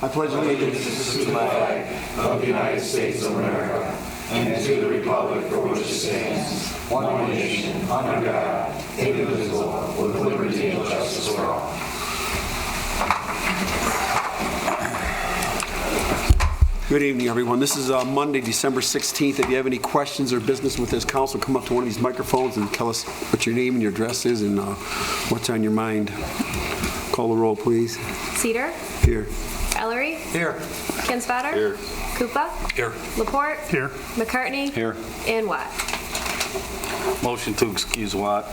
I pledge allegiance to the flag of the United States of America and to the republic for which it stands, one nation, under God, indivisible, with liberty and justice for all. Good evening, everyone. This is Monday, December 16th. If you have any questions or business with this council, come up to one of these microphones and tell us what your name and your address is and what's on your mind. Call the roll, please. Cedar? Here. Ellery? Here. Kinsfater? Here. Koopa? Here. Laporte? Here. McCartney? Here. And Watt. Motion to excuse Watt.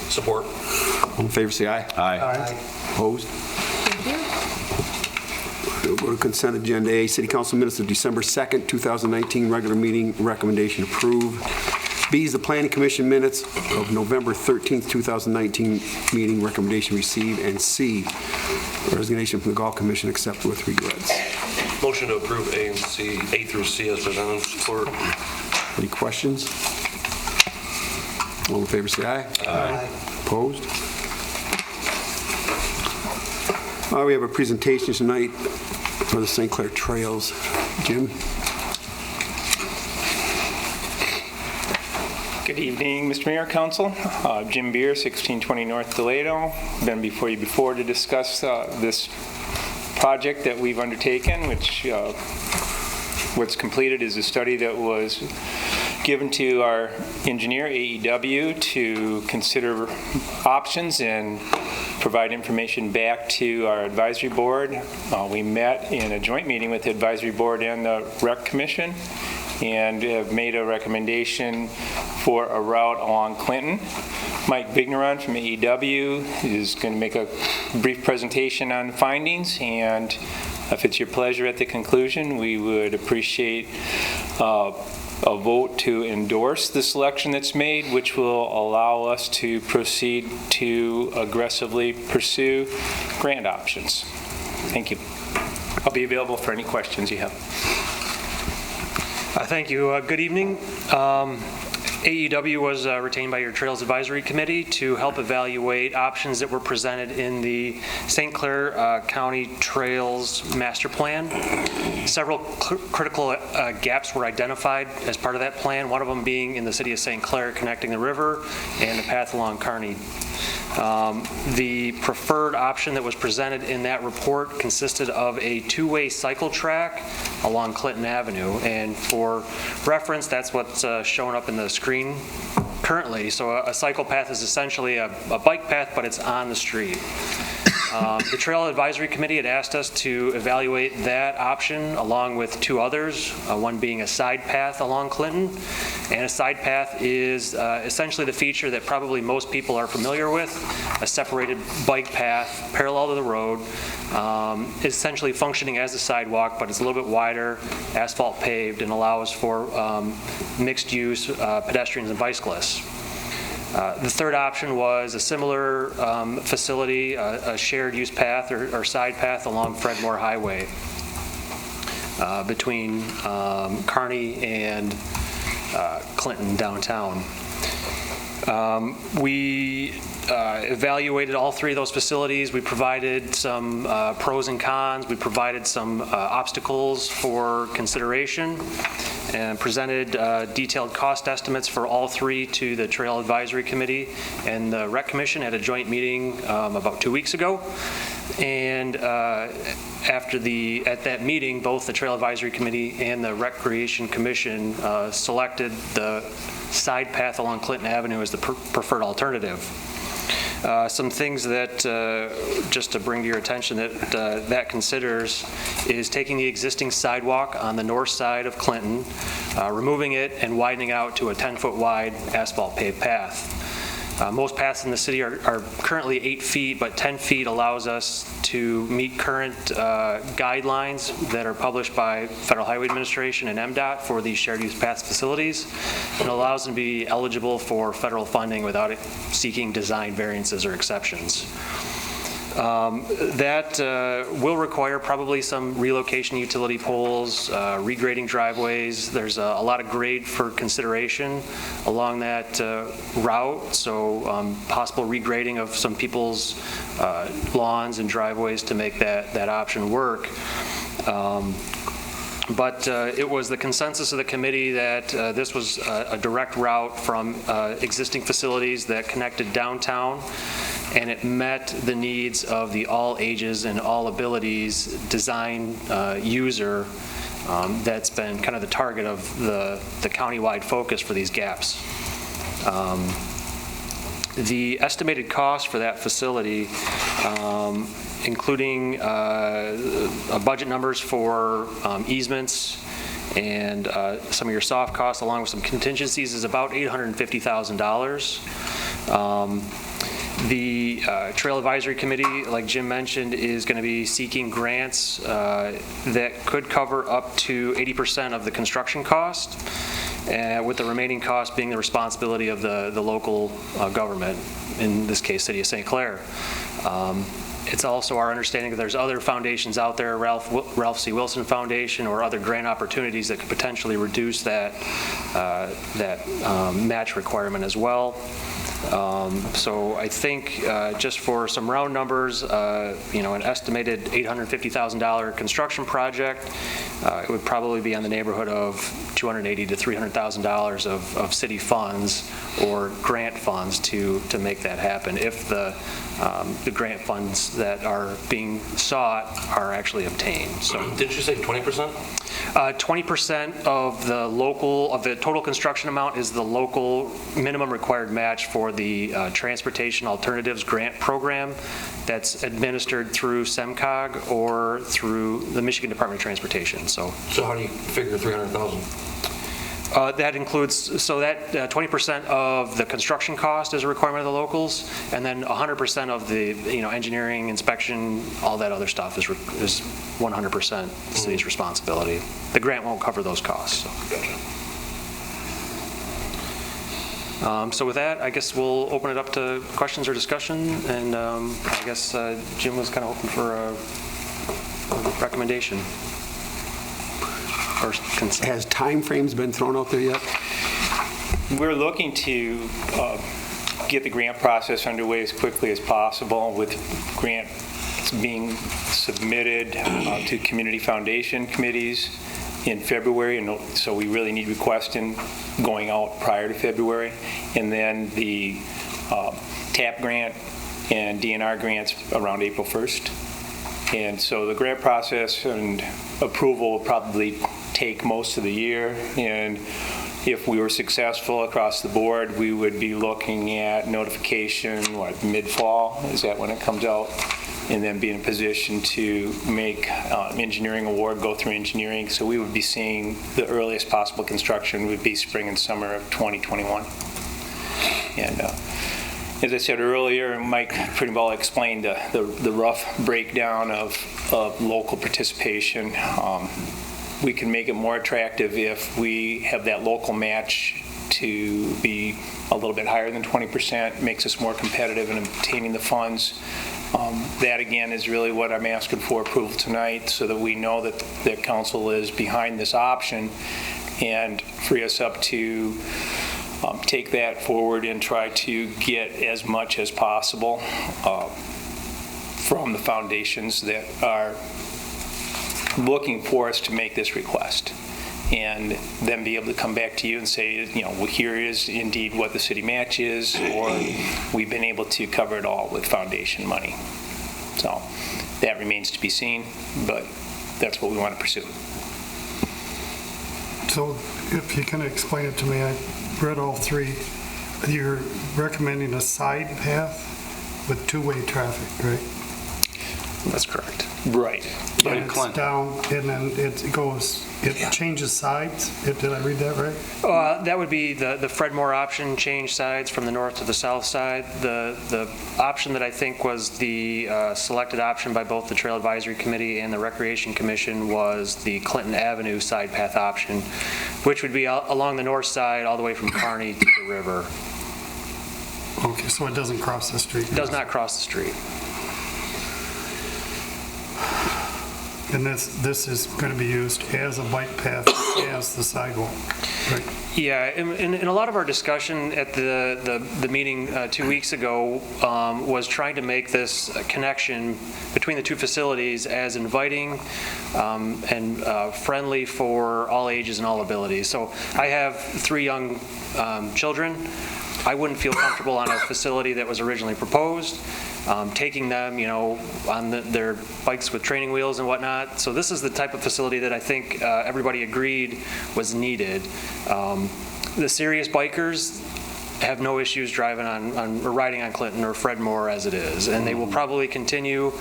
Support. All in favor, say aye. Aye. Opposed? Thank you. We'll go to consent agenda A, City Council minutes of December 2nd, 2019, regular meeting, recommendation approved. B is the Planning Commission minutes of November 13th, 2019 meeting, recommendation received. And C, resignation from the Golf Commission accepted with regrets. Motion to approve A through C as presented. Support. Any questions? All in favor, say aye. Aye. Opposed? We have a presentation tonight for the St. Clair Trails. Jim? Good evening, Mr. Mayor, Council. Jim Beer, 1620 North Toledo. Been before you before to discuss this project that we've undertaken, which what's completed is a study that was given to our engineer, AEW, to consider options and provide information back to our advisory board. We met in a joint meeting with the advisory board and the Rec Commission and have made a recommendation for a route along Clinton. Mike Vigneron from AEW is going to make a brief presentation on findings, and if it's your pleasure at the conclusion, we would appreciate a vote to endorse the selection that's made, which will allow us to proceed to aggressively pursue grant options. Thank you. I'll be available for any questions you have. Thank you. Good evening. AEW was retained by your Trails Advisory Committee to help evaluate options that were presented in the St. Clair County Trails Master Plan. Several critical gaps were identified as part of that plan, one of them being in the city of St. Clair connecting the river and the path along Kearney. The preferred option that was presented in that report consisted of a two-way cycle track along Clinton Avenue, and for reference, that's what's showing up in the screen currently. So a cycle path is essentially a bike path, but it's on the street. The Trail Advisory Committee had asked us to evaluate that option along with two others, one being a side path along Clinton. And a side path is essentially the feature that probably most people are familiar with, a separated bike path parallel to the road, essentially functioning as a sidewalk, but it's a little bit wider, asphalt paved, and allows for mixed use pedestrians and bicyclists. The third option was a similar facility, a shared use path or side path along Fredmore Highway between Kearney and Clinton downtown. We evaluated all three of those facilities. We provided some pros and cons. We provided some obstacles for consideration and presented detailed cost estimates for all three to the Trail Advisory Committee and the Rec Commission at a joint meeting about 2 weeks ago. And at that meeting, both the Trail Advisory Committee and the Recreation Commission selected the side path along Clinton Avenue as the preferred alternative. Some things that, just to bring to your attention, that considers is taking the existing sidewalk on the north side of Clinton, removing it and widening out to a 10-foot wide asphalt paved path. Most paths in the city are currently 8 feet, but 10 feet allows us to meet current guidelines that are published by Federal Highway Administration and MDOT for these shared use path facilities, and allows them to be eligible for federal funding without seeking design variances or exceptions. That will require probably some relocation utility poles, regrading driveways. There's a lot of grade for consideration along that route, so possible regrading of some people's lawns and driveways to make that option work. But it was the consensus of the committee that this was a direct route from existing facilities that connected downtown, and it met the needs of the all ages and all abilities design user that's been kind of the target of the countywide focus for these gaps. The estimated cost for that facility, including budget numbers for easements and some of your soft costs along with some contingencies, is about $850,000. The Trail Advisory Committee, like Jim mentioned, is going to be seeking grants that could cover up to 80% of the construction cost, with the remaining cost being the responsibility of the local government, in this case, City of St. Clair. It's also our understanding that there's other foundations out there, Ralph C. Wilson Foundation, or other grant opportunities that could potentially reduce that match requirement as well. So I think just for some round numbers, an estimated $850,000 construction project, it would probably be in the neighborhood of $280,000 to $300,000 of city funds or grant funds to make that happen, if the grant funds that are being sought are actually obtained. So, did you say 20%? 20% of the total construction amount is the local minimum required match for the Transportation Alternatives Grant Program that's administered through SEMCOG or through the Michigan Department of Transportation. So how do you figure 300,000? That includes, so that 20% of the construction cost is a requirement of the locals, and then 100% of the engineering, inspection, all that other stuff is 100% the city's responsibility. The grant won't cover those costs. So. Gotcha. So with that, I guess we'll open it up to questions or discussion, and I guess Jim was kind of hoping for a recommendation. Has timeframes been thrown out there yet? We're looking to get the grant process underway as quickly as possible, with grants being submitted to community foundation committees in February, and so we really need requesting going out prior to February, and then the TAP grant and DNR grants around April 1st. And so the grant process and approval will probably take most of the year, and if we were successful across the board, we would be looking at notification mid-fall, is that when it comes out, and then be in a position to make engineering award go through engineering. So we would be seeing the earliest possible construction would be spring and summer of 2021. And as I said earlier, Mike pretty well explained the rough breakdown of local participation. We can make it more attractive if we have that local match to be a little bit higher than 20%, makes us more competitive in obtaining the funds. That again is really what I'm asking for approval tonight, so that we know that the council is behind this option, and free us up to take that forward and try to get as much as possible from the foundations that are looking for us to make this request, and then be able to come back to you and say, well, here is indeed what the city match is, or we've been able to cover it all with foundation money. So that remains to be seen, but that's what we want to pursue. So if you can explain it to me, I read all three. You're recommending a side path with two-way traffic, right? That's correct. Right. And it's down, and then it changes sides? Did I read that right? That would be the Fred Moore option, change sides from the north to the south side. The option that I think was the selected option by both the Trail Advisory Committee and the Recreation Commission was the Clinton Avenue side path option, which would be along the north side all the way from Kearney to the river. Okay, so it doesn't cross the street? It does not cross the street. And this is going to be used as a bike path, as the sidewalk, right? Yeah, in a lot of our discussion at the meeting 2 weeks ago was trying to make this connection between the two facilities as inviting and friendly for all ages and all abilities. So I have 3 young children. I wouldn't feel comfortable on a facility that was originally proposed, taking them, on their bikes with training wheels and whatnot. So this is the type of facility that I think everybody agreed was needed. The serious bikers have no issues driving on or riding on Clinton or Fred Moore as it is, and they will probably continue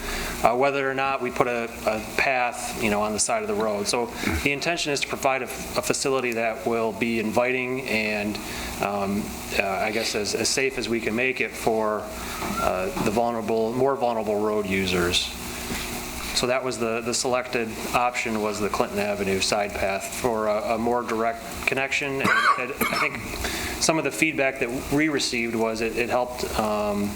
whether or not we put a path, on the side of the road. So the intention is to provide a facility that will be inviting and I guess as safe as we can make it for the more vulnerable road users. So that was the selected option, was the Clinton Avenue side path for a more direct connection. And I think some of the feedback that we received was it helped, I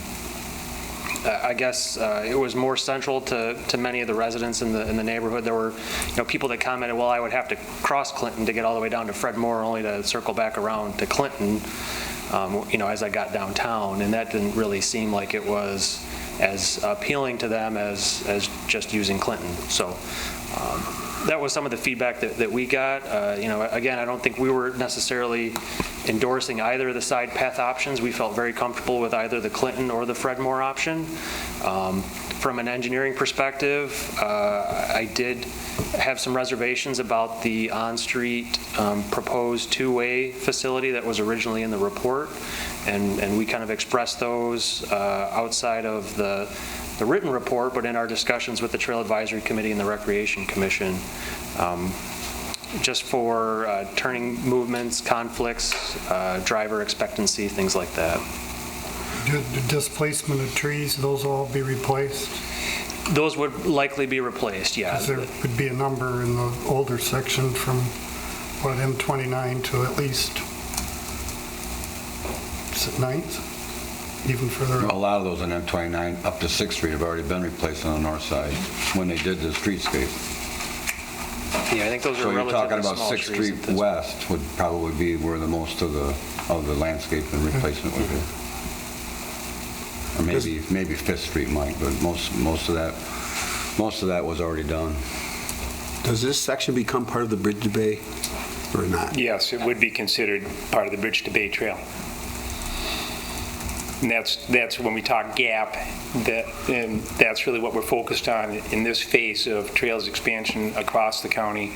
guess it was more central to many of the residents in the neighborhood. There were people that commented, well, I would have to cross Clinton to get all the way down to Fred Moore only to circle back around to Clinton, as I got downtown. And that didn't really seem like it was as appealing to them as just using Clinton. So that was some of the feedback that we got. Again, I don't think we were necessarily endorsing either of the side path options. We felt very comfortable with either the Clinton or the Fred Moore option. From an engineering perspective, I did have some reservations about the on-street proposed two-way facility that was originally in the report, and we kind of expressed those outside of the written report, but in our discussions with the Trail Advisory Committee and the Recreation Commission, just for turning movements, conflicts, driver expectancy, things like that. The displacement of trees, those will all be replaced? Those would likely be replaced, yeah. Because there would be a number in the older section from, M29 to at least, is it 9th? Even further A up? lot of those on M29 up to 6th Street have already been replaced on the north side when they did the streetscape. Yeah, I think those are So you're relatively talking about small 6th trees at Street this west would probably be where the most of the landscape and replacement would be. Or maybe 5th Street might, but most of that was already done. Does this section become part of the Bridge to Bay or not? Yes, it would be considered part of the Bridge to Bay Trail. And that's when we talk gap, and that's really what we're focused on in this phase of trails expansion across the county.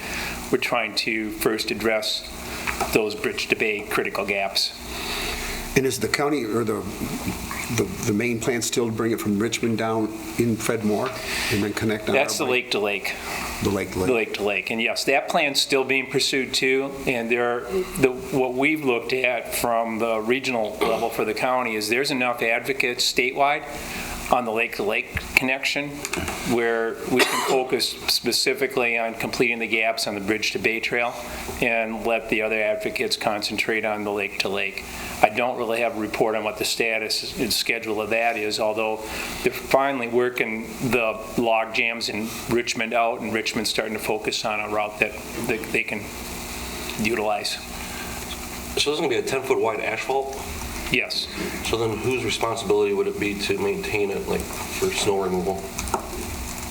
We're trying to first address those Bridge to Bay critical gaps. And is the county or the main plan still to bring it from Richmond down in Fred Moore and then connect on? That's the lake to lake. The lake to lake. The lake to lake. And yes, that plan's still being pursued too. And what we've looked at from the regional level for the county is there's enough advocates statewide on the lake to lake connection where we can focus specifically on completing the gaps on the Bridge to Bay Trail and let the other advocates concentrate on the lake to lake. I don't really have a report on what the status and schedule of that is, although they're finally working the log jams in Richmond out, and Richmond's starting to focus on a route that they can utilize. So this is going to be a 10-foot wide asphalt? Yes. So then whose responsibility would it be to maintain it, like for snow removal?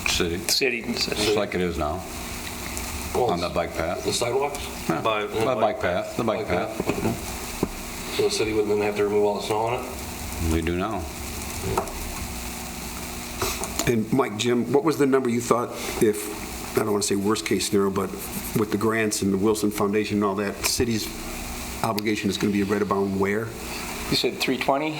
City, City. just like it is now, Well, on the bike path. The sidewalks? Yeah, the bike path. Okay. So the city would then have to remove all the snow on it? We do now. And Mike, Jim, what was the number you thought if, I don't want to say worst case scenario, but with the grants and the Wilson Foundation and all that, the city's obligation is going to be right about where? You said 320?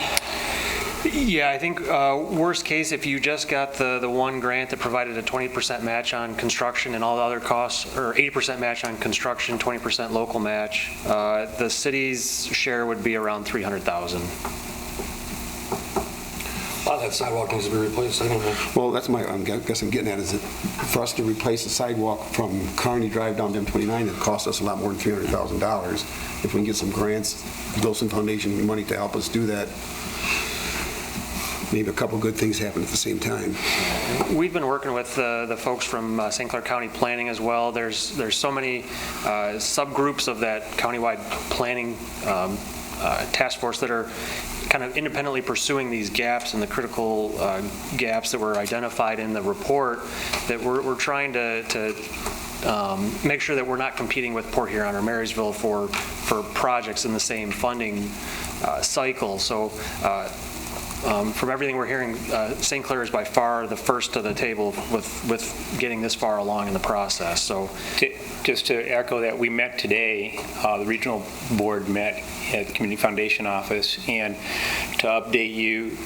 Yeah, I think worst case, if you just got the one grant that provided a 20% match on construction and all the other costs, or 80% match on construction, 20% local match, the city's share would be around $300,000. A lot of that sidewalk needs to be replaced anyway. Well, that's I guess I'm getting at is that for us to replace the sidewalk from Kearney Drive down to M29, it costs us a lot more than $300,000. If we can get some grants, Wilson Foundation money to help us do that, maybe a couple good things happen at the same time. We've been working with the folks from St. Clair County Planning as well. There's so many subgroups of that countywide planning task force that are kind of independently pursuing these gaps and the critical gaps that were identified in the report, that we're trying to make sure that we're not competing with Port Huron or Marysville for projects in the same funding cycle. So from everything we're hearing, St. Clair is by far the first to the table with getting this far along in the process. So, Just to echo that, we met today, the regional board met at the Community Foundation office, and to update you,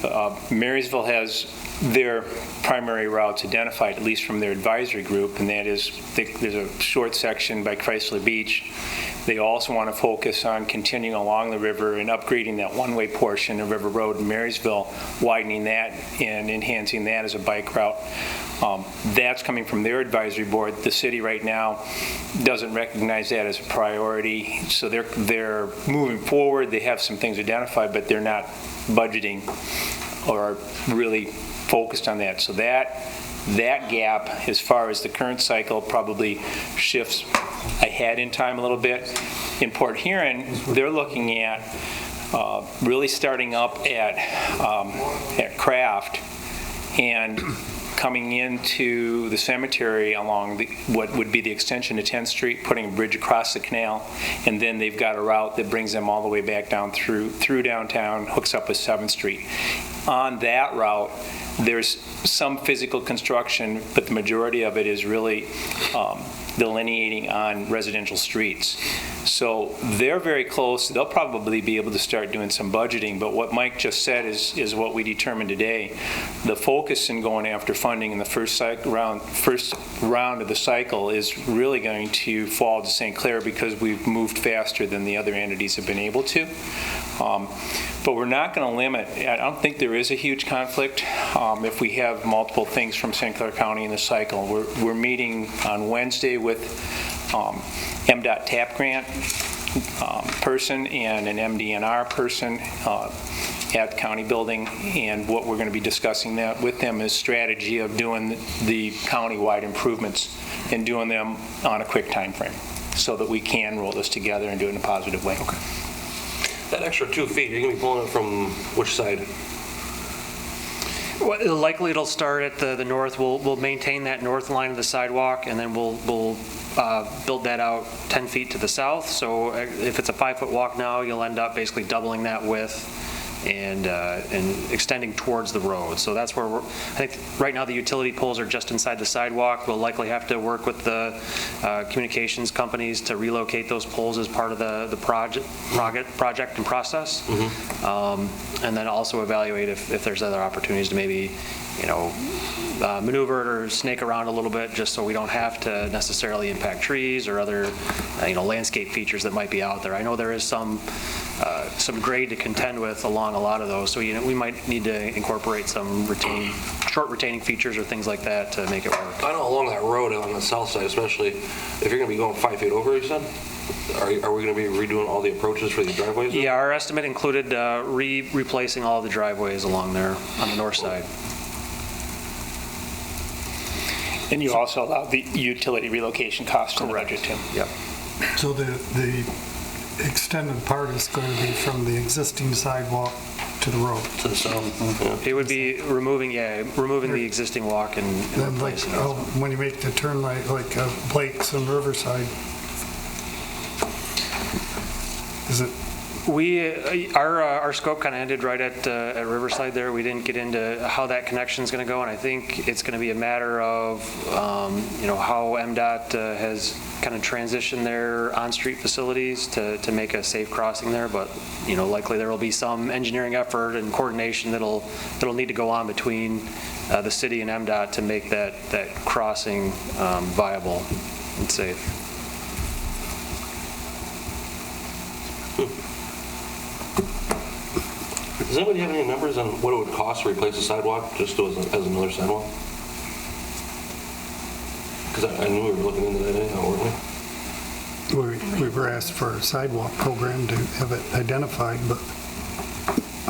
Marysville has their primary routes identified, at least from their advisory group, and that is, there's a short section by Chrysler Beach. They also want to focus on continuing along the river and upgrading that one-way portion of River Road in Marysville, widening that and enhancing that as a bike route. That's coming from their advisory board. The city right now doesn't recognize that as a priority, so they're moving forward. They have some things identified, but they're not budgeting or really focused on that. So that gap, as far as the current cycle, probably shifts ahead in time a little bit. In Port Huron, they're looking at really starting up at Craft and coming into the cemetery along what would be the extension to 10th Street, putting a bridge across the canal, and then they've got a route that brings them all the way back down through downtown, hooks up with 7th Street. On that route, there's some physical construction, but the majority of it is really delineating on residential streets. So they're very close. They'll probably be able to start doing some budgeting, but what Mike just said is what we determined today. The focus in going after funding in the first round of the cycle is really going to fall to St. Clair because we've moved faster than the other entities have been able to. But we're not going to limit. I don't think there is a huge conflict if we have multiple things from St. Clair County in the cycle. We're meeting on Wednesday with MDOT TAP grant person and an MDNR person at the county building, and what we're going to be discussing that with them is strategy of doing the county-wide improvements and doing them on a quick time frame so that we can roll this together and do it in a positive way. Okay. That extra 2 feet, you're going to be pulling it from which side? well, likely it'll start at the north. We'll maintain that north line of the sidewalk, and then we'll build that out 10 feet to the south. So if it's a 5-foot walk now, you'll end up basically doubling that width and extending towards the road. So that's where I think right now the utility poles are just inside the sidewalk. We'll likely have to work with the communications companies to relocate those poles as part of the project and process. Mm-hmm. And then also evaluate if there's other opportunities to maybe, maneuver it or snake around a little bit, just so we don't have to necessarily impact trees or other, landscape features that might be out there. I know there is some grade to contend with along a lot of those, so we might need to incorporate some short retaining features or things like that to make it work. I know along that road on the south side, especially if you're going to be going 5 feet over, you said, are we going to be redoing all the approaches for the driveways? Yeah, our estimate included replacing all of the driveways along there on the north side. And you also allow the utility relocation cost in the budget too. Yep. So the extended part is going to be from the existing sidewalk to the road. To the south. Yeah. It would be removing the existing walk and Then replacing it. when you make the turn right, like Blake's and Riverside, is it? Our scope kind of ended right at Riverside there. We didn't get into how that connection is going to go, and I think it's going to be a matter of how MDOT has kind of transitioned their on-street facilities to make a safe crossing there. But likely there will be some engineering effort and coordination that'll need to go on between the city and MDOT to make that crossing viable and safe. Does anybody have any numbers on what it would cost to replace the sidewalk just as another sidewalk? Because I knew we were looking into that anyhow, weren't we? We were asked for a sidewalk program to have it identified, but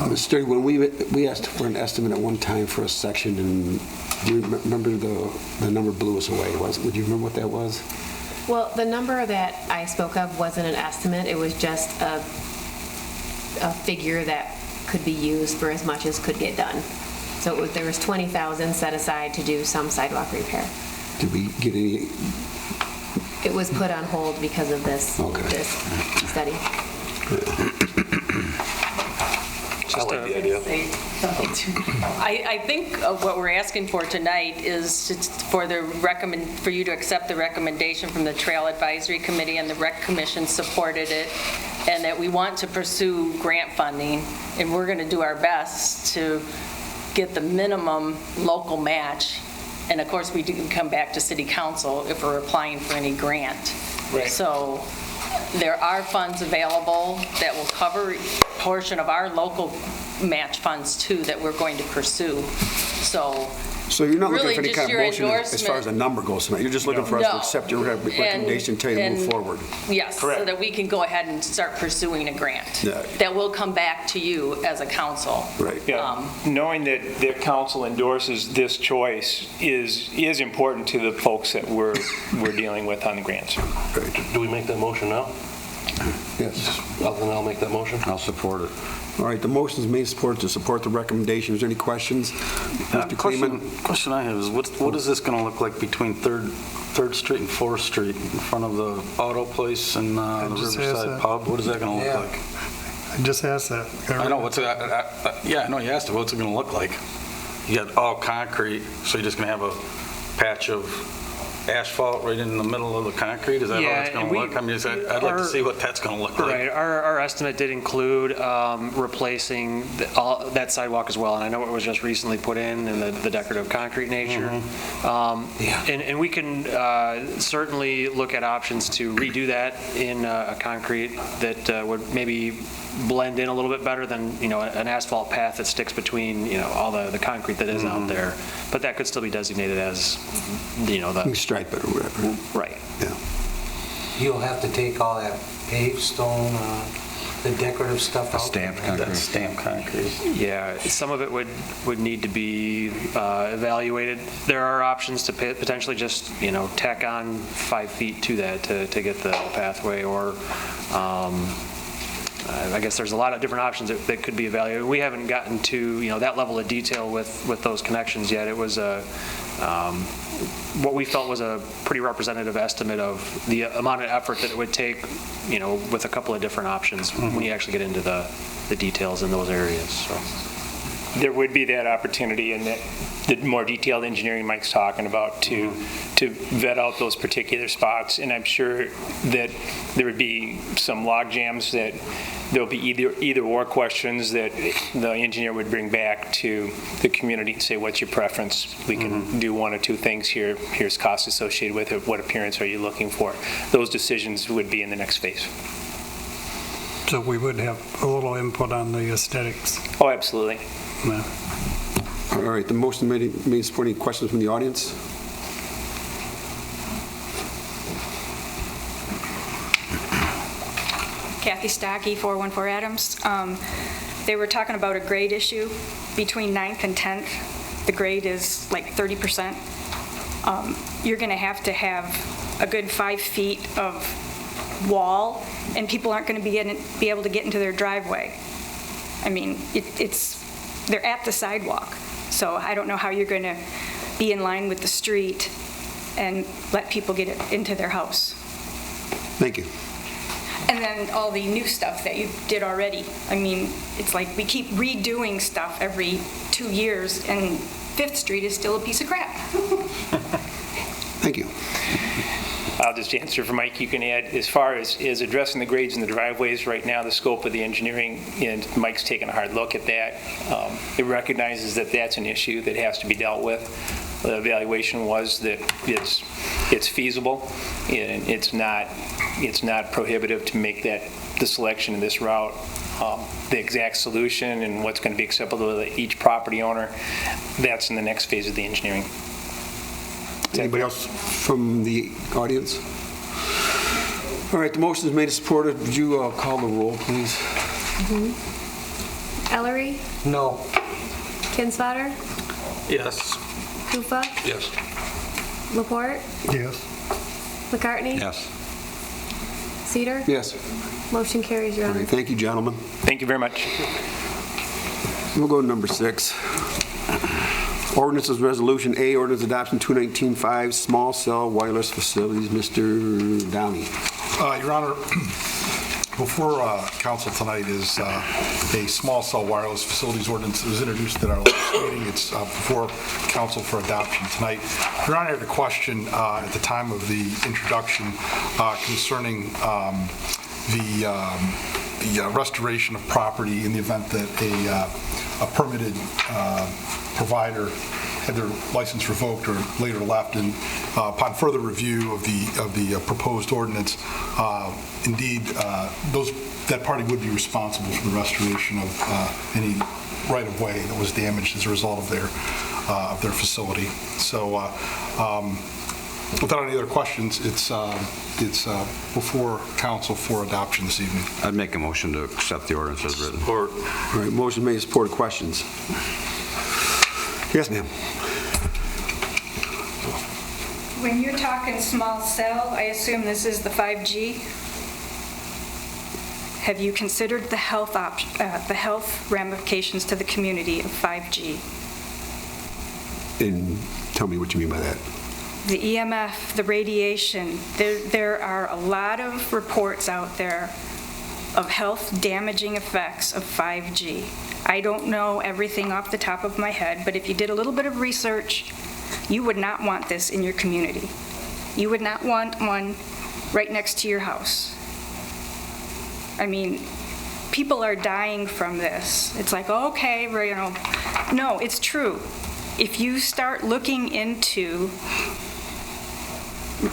Mr. Sturdy, when we asked for an estimate at one time for a section, and do you remember the number blew us away? Would you remember what that was? Well, the number that I spoke of wasn't an estimate. It was just a figure that could be used for as much as could get done. So there was $20,000 set aside to do some sidewalk repair. Did we get any? It was put on hold because of this study. I like the idea. I think what we're asking for tonight is for you to accept the recommendation from the Trail Advisory Committee, and the Rec Commission supported it, and that we want to pursue grant funding, and we're going to do our best to get the minimum local match. And of course, we do come back to City Council if we're applying for any grant. Right. So there are funds available that will cover a portion of our local match funds too that we're going to pursue. So you're not looking really for any just kind of your motion as far as a number goes tonight? You're just looking for us to No. accept your recommendation, tell you to move forward? Yes, so that we can go ahead and start pursuing a grant Yeah. that will come back to you as a council. Right. Yeah, knowing that the council endorses this choice is important to the folks that we're dealing with on the grants. Do we make that motion now? Yes. Well, then I'll make that motion. I'll support it. All right, the motion is made to support the recommendation. Is there any questions? Mr. Kleeman? Question I have is, what is this going to look like between 3rd Street and 4th Street in front of the auto place and the just asked Riverside that. Pub? What is that going to look like? I just asked that. I know, I know you asked it, what's it going to look like? You got all concrete, so you're just going to have a patch of asphalt right in the middle of the concrete? Is that how it's going to look? I mean, I'd like to see what that's going to look like. Right, our estimate did include replacing that sidewalk as well, and I know it was just recently put in the decorative concrete nature. And we can certainly look at options to redo that in a concrete that would maybe blend in a little bit better than, an asphalt path that sticks between, all the concrete that is out there. But that could still be designated as, the... Stripe it or whatever. Right. Yeah. You'll have to take all that paved stone, the decorative stuff out. Stamped concrete. That's stamped concrete. Yeah, some of it would need to be evaluated. There are options to potentially just, tack on 5 feet to that to get the pathway, or I guess there's a lot of different options that could be evaluated. We haven't gotten to, that level of detail with those connections yet. It was what we felt was a pretty representative estimate of the amount of effort that it would take, with a couple of different options when you actually get into the details in those areas. So. There would be that opportunity, and that the more detailed engineering Mike's talking about to vet out those particular spots. And I'm sure that there would be some log jams that there'll be either or questions that the engineer would bring back to the community and say, what's your preference? We can do one or two things here. Here's costs associated with it. What appearance are you looking for? Those decisions would be in the next phase. So we would have a little input on the aesthetics. Oh, absolutely. Yeah. All right, the motion made supporting. Questions from the audience? Kathy Stocky, 414 Adams. They were talking about a grade issue between 9th and 10th. The grade is like 30%. You're going to have a good 5 feet of wall, and people aren't going to be able to get into their driveway. I mean, they're at the sidewalk, so I don't know how you're going to be in line with the street and let people get into their house. Thank you. And then all the new stuff that you did already. I mean, it's like we keep redoing stuff every 2 years, and 5th Street is still a piece of crap. Thank you. I'll just answer for Mike. You can add, as far as addressing the grades in the driveways right now, the scope of the engineering, and Mike's taking a hard look at that. It recognizes that that's an issue that has to be dealt with. The evaluation was that it's feasible, and it's not prohibitive to make the selection of this route. The exact solution and what's going to be acceptable to each property owner, that's in the next phase of the engineering. Anybody else from the audience? All right, the motion is made and supported. Would you call the roll, please? Ellery, No. Kinsfater, Yes. Kufa, Yes. Laporte, Yes. McCartney, Yes. Cedar. Yes. Motion carries, Your All Honor. right, thank you, gentlemen. Thank you very much. We'll go to number 6. Ordinances Resolution A, Ordinance Adoption 219-5, Small Cell Wireless Facilities. Mr. Downey. Your Honor, before council tonight is a small cell wireless facilities ordinance that was introduced at our last meeting. It's before council for adoption tonight. Your Honor, I had a question at the time of the introduction concerning the restoration of property in the event that a permitted provider had their license revoked or later left, and upon further review of the proposed ordinance, indeed, that party would be responsible for the restoration of any right-of-way that was damaged as a result of their facility. So, without any other questions, it's before council for adoption this evening. I'd make a motion to accept the ordinance as written. Or All right, motion made, supported. Questions? Yes, ma'am. When you're talking small cell, I assume this is the 5G? Have you considered the health ramifications to the community of 5G? And tell me what you mean by that. The EMF, the radiation, there are a lot of reports out there of health damaging effects of 5G. I don't know everything off the top of my head, but if you did a little bit of research, you would not want this in your community. You would not want one right next to your house. I mean, people are dying from this. It's like, okay, you know, no, it's true. If you start looking into,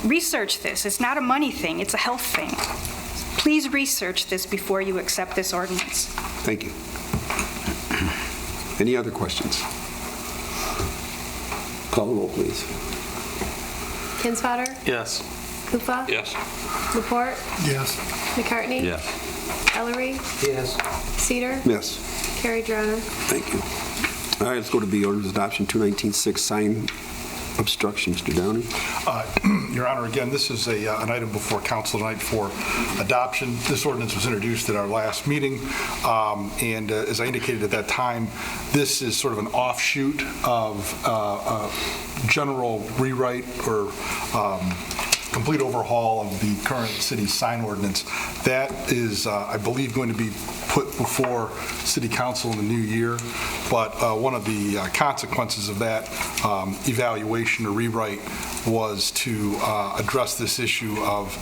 research this. It's not a money thing, it's a health thing. Please research this before you accept this ordinance. Thank you. Any other questions? Call the roll, please. Kinsfater, yes. Kufa, Yes. Laporte, Yes. McCartney, Yes. Ellery, Yes. Cedar. Yes. Carried, Your Honor. Thank you. All right, let's go to B, Ordinance Adoption 219-6, Sign Obstruction. Mr. Downey. Your Honor, again, this is an item before council tonight for adoption. This ordinance was introduced at our last meeting, and as I indicated at that time, this is sort of an offshoot of a general rewrite or complete overhaul of the current city sign ordinance. That is, I believe, going to be put before city council in the new year, but one of the consequences of that evaluation or rewrite was to address this issue of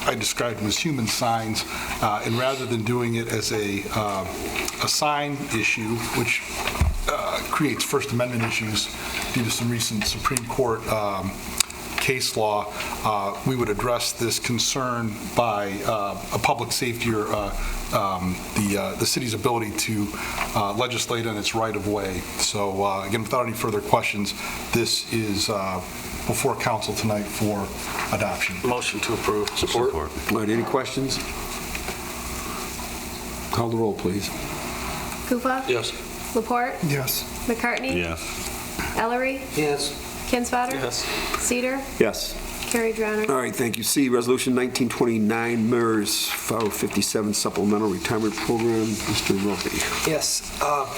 I described them as human signs, and rather than doing it as a sign issue, which creates First Amendment issues due to some recent Supreme Court case law, we would address this concern by a public safety or the city's ability to legislate on its right-of-way. So again, without any further questions, this is before council tonight for adoption. Motion to approve. Support. All right, any questions? Call the roll, please. Kufa, Yes. Laporte, Yes. McCartney, Yes. Ellery, Yes. Kinsfater. Yes. Cedar. Yes. Carried, Your Honor. All right, thank you. C, Resolution 1929, MERS 557 Supplemental Retirement Program. Mr. Murphy. Yes,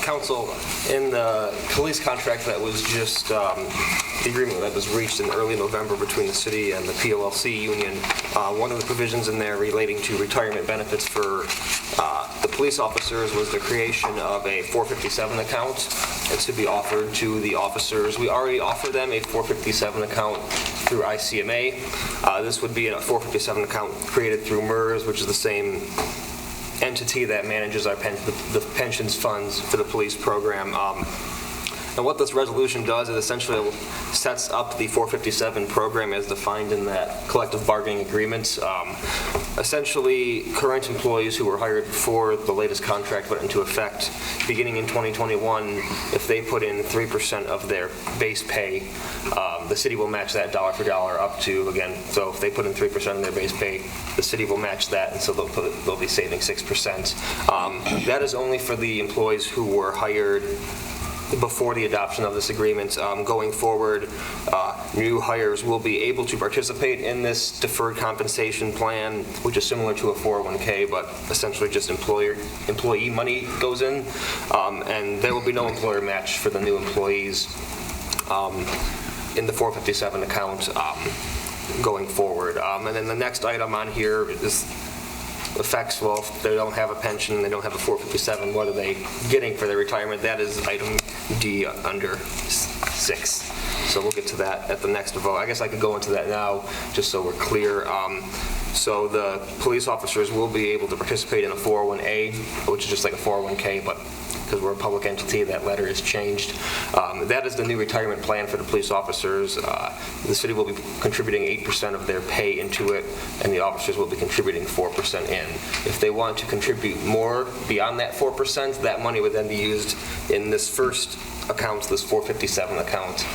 Council, in the police contract that was just, the agreement that was reached in early November between the city and the POLC union, one of the provisions in there relating to retirement benefits for the police officers was the creation of a 457 account. It's to be offered to the officers. We already offer them a 457 account through ICMA. This would be a 457 account created through MERS, which is the same entity that manages our the pensions funds for the police program. And what this resolution does is essentially sets up the 457 program as defined in that collective bargaining agreement. Essentially, current employees who were hired before the latest contract went into effect, beginning in 2021, if they put in 3% of their base pay, the city will match that dollar for dollar up to, again, so if they put in 3% of their base pay, the city will match that, and so they'll be saving 6%. That is only for the employees who were hired before the adoption of this agreement. Going forward, new hires will be able to participate in this deferred compensation plan, which is similar to a 401k, but essentially just employee money goes in, and there will be no employer match for the new employees in the 457 account going forward. And then the next item on here is affects, well, if they don't have a pension, they don't have a 457, what are they getting for their retirement? That is item D under 6. So we'll get to that at the next vote. I guess I could go into that now, just so we're clear. So the police officers will be able to participate in a 401A, which is just like a 401K, but because we're a public entity, that letter is changed. That is the new retirement plan for the police officers. The city will be contributing 8% of their pay into it, and the officers will be contributing 4% in. If they want to contribute more beyond that 4%, that money would then be used in this first account, this 457 account.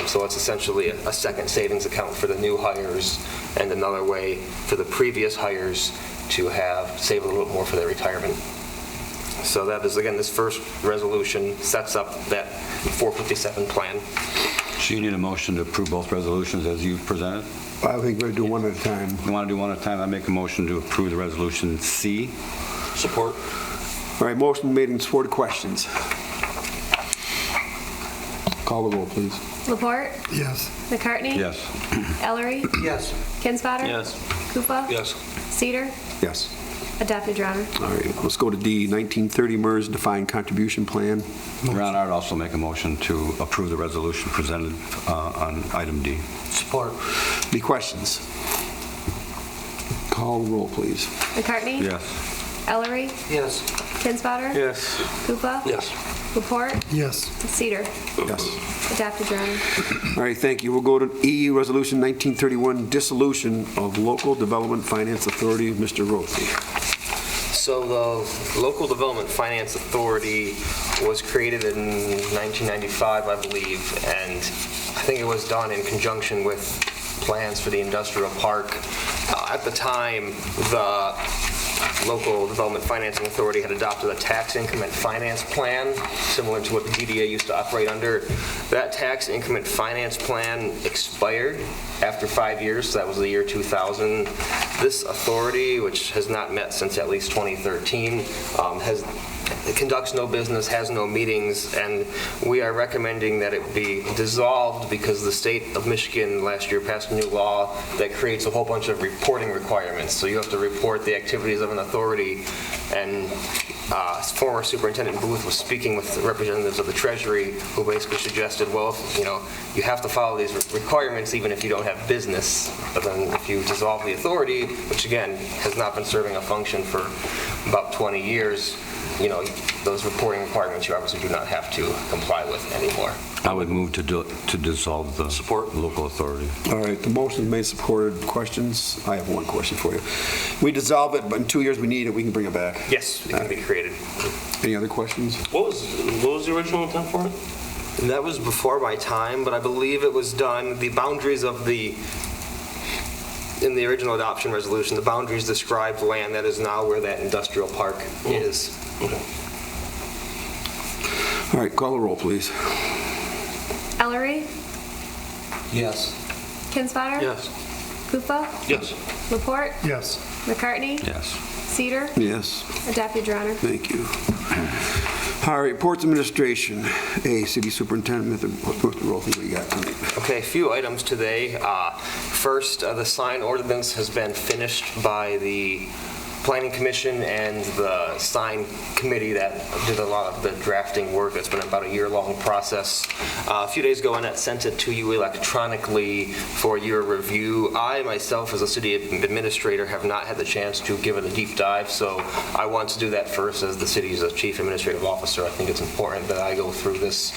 So it's essentially a second savings account for the new hires and another way for the previous hires to save a little bit more for their retirement. So that is, again, this first resolution sets up that 457 plan. So you need a motion to approve both resolutions as you've presented? I think we're going to do one at a time. You want to do one at a time? I make a motion to approve the resolution C. Support. All right, motion made and supported. Questions? Call the roll, please. Laporte? Yes. McCartney? Yes. Ellery? Yes. Kinsfater? Yes. Koopa? Yes. Cedar? Yes. Adopted, Your Honor. All right, let's go to D, 1930 MERS Defined Contribution Plan. Your Honor, I'd also make a motion to approve the resolution presented on item D. Support. Any questions? Call the roll, please. McCartney? Yes. Ellery? Yes. Kinsfater? Yes. Koopa? Yes. Laporte? Yes. Cedar? Yes. Adopted, Your Honor. All right, thank you. We'll go to E, Resolution 1931, Dissolution of Local Development Finance Authority. Mr. Rothy. So the Local Development Finance Authority was created in 1995, I believe, and I think it was done in conjunction with plans for the industrial park. At the time, the Local Development Financing Authority had adopted a tax increment finance plan, similar to what the DDA used to operate under. That tax increment finance plan expired after 5 years, so that was the year 2000. This authority, which has not met since at least 2013, it conducts no business, has no meetings, and we are recommending that it be dissolved because the state of Michigan last year passed a new law that creates a whole bunch of reporting requirements. So you have to report the activities of an authority, and former Superintendent Booth was speaking with representatives of the Treasury who basically suggested, well, you have to follow these requirements even if you don't have business. But then if you dissolve the authority, which again has not been serving a function for about 20 years, those reporting requirements you obviously do not have to comply with anymore. I would move to dissolve the local authority. All right, the motion is made, supported. Questions? I have one question for you. We dissolve it, but in 2 years we need it, we can bring it back. Yes, it can be created. Any other questions? What was the original intent for it? And that was before my time, but I believe it was done, the boundaries of in the original adoption resolution, the boundaries described land that is now where that industrial park is. Okay. All right, call the roll, please. Ellery? Yes. Kinsfater? Yes. Koopa? Yes. Laporte? Yes. McCartney? Yes. Cedar? Yes. Adopted, Your Honor. Thank you. All right, reports administration. A, City Superintendent, Mr. Rothy, what do you got tonight? Okay, a few items today. First, the sign ordinance has been finished by the Planning Commission and the sign committee that did a lot of the drafting work. It's been about a year-long process. A few days ago, Annette sent it to you electronically for your review. I, myself, as a city administrator, have not had the chance to give it a deep dive, so I want to do that first as the city's chief administrative officer. I think it's important that I go through this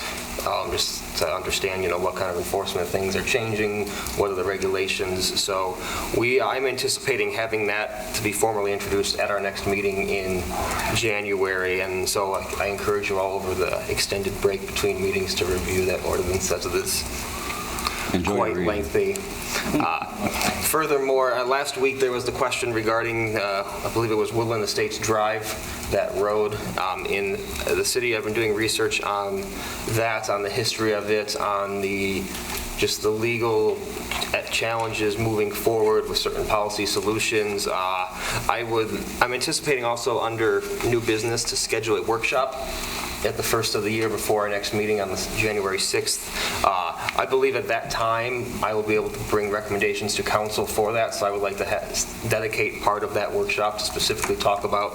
just to understand, what kind of enforcement things are changing, what are the regulations. So I'm anticipating having that to be formally introduced at our next meeting in January, and so I encourage you all over the extended break between meetings to review that ordinance as it is quite lengthy. Furthermore, last week there was the question regarding, I believe it was Woodland Estates Drive, that road in the city. I've been doing research on that, on the history of it, on just the legal challenges moving forward with certain policy solutions. I'm anticipating also under new business to schedule a workshop at the first of the year before our next meeting on January 6th. I believe at that time I will be able to bring recommendations to council for that, so I would like to dedicate part of that workshop to specifically talk about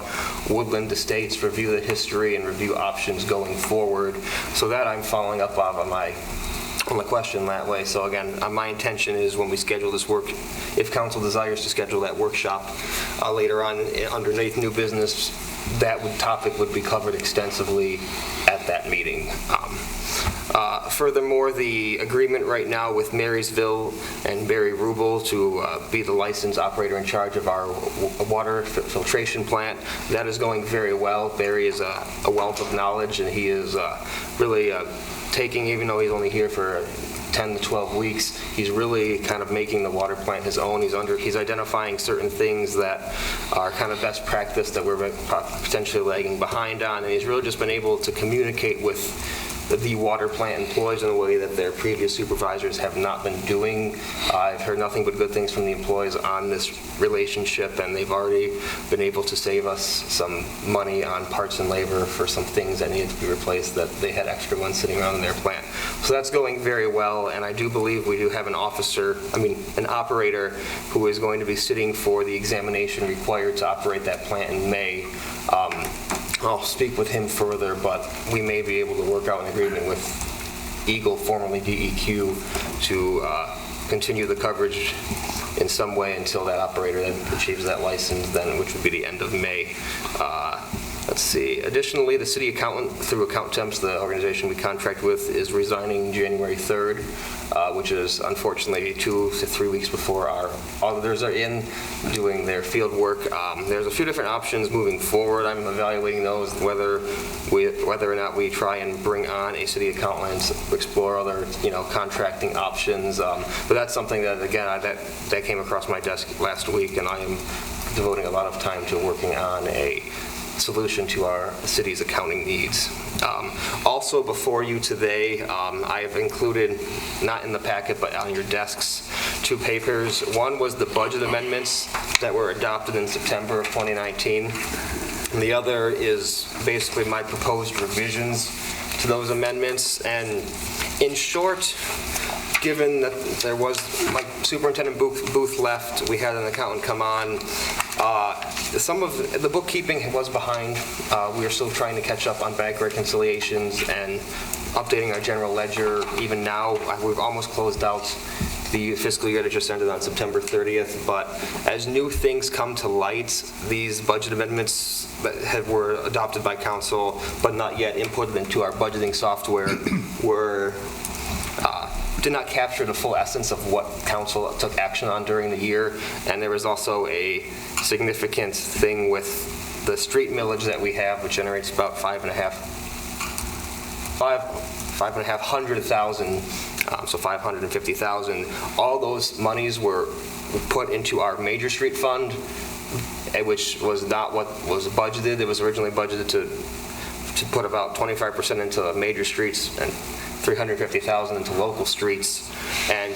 Woodland Estates, review the history, and review options going forward. So that I'm following up on the question that way. So again, my intention is when we schedule this work, if council desires to schedule that workshop later on underneath new business, that topic would be covered extensively at that meeting. Furthermore, the agreement right now with Marysville and Barry Rubel to be the licensed operator in charge of our water filtration plant, that is going very well. Barry is a wealth of knowledge, and he is really taking, even though he's only here for 10 to 12 weeks, he's really kind of making the water plant his own. He's identifying certain things that are kind of best practice that we're potentially lagging behind on, and he's really just been able to communicate with the water plant employees in a way that their previous supervisors have not been doing. I've heard nothing but good things from the employees on this relationship, and they've already been able to save us some money on parts and labor for some things that needed to be replaced that they had extra ones sitting around in their plant. So that's going very well, and I do believe we do have an operator who is going to be sitting for the examination required to operate that plant in May. I'll speak with him further, but we may be able to work out an agreement with Eagle, formerly DEQ, to continue the coverage in some way until that operator then achieves that license, which would be the end of May. Let's see. Additionally, the city accountant, through Account Temps, the organization we contract with, is resigning January 3rd, which is unfortunately 2 to 3 weeks before our auditors are in doing their field work. There's a few different options moving forward. I'm evaluating those, whether or not we try and bring on a city accountant, explore other contracting options. But that's something that, again, that came across my desk last week, and I am devoting a lot of time to working on a solution to our city's accounting needs. Also before you today, I have included, not in the packet, but on your desks, 2 papers. One was the budget amendments that were adopted in September of 2019. And the other is basically my proposed revisions to those amendments. And in short, given that there was, my Superintendent Booth left, we had an accountant come on. Some of the bookkeeping was behind. We are still trying to catch up on bank reconciliations and updating our general ledger. Even now, we've almost closed out the fiscal year that just ended on September 30th. But as new things come to light, these budget amendments that were adopted by council but not yet inputted into our budgeting software did not capture the full essence of what council took action on during the year. And there was also a significant thing with the street millage that we have, which generates about $550,000, so $550,000. All those monies were put into our major street fund, which was not what was budgeted. It was originally budgeted to put about 25% into major streets and $350,000 into local streets. And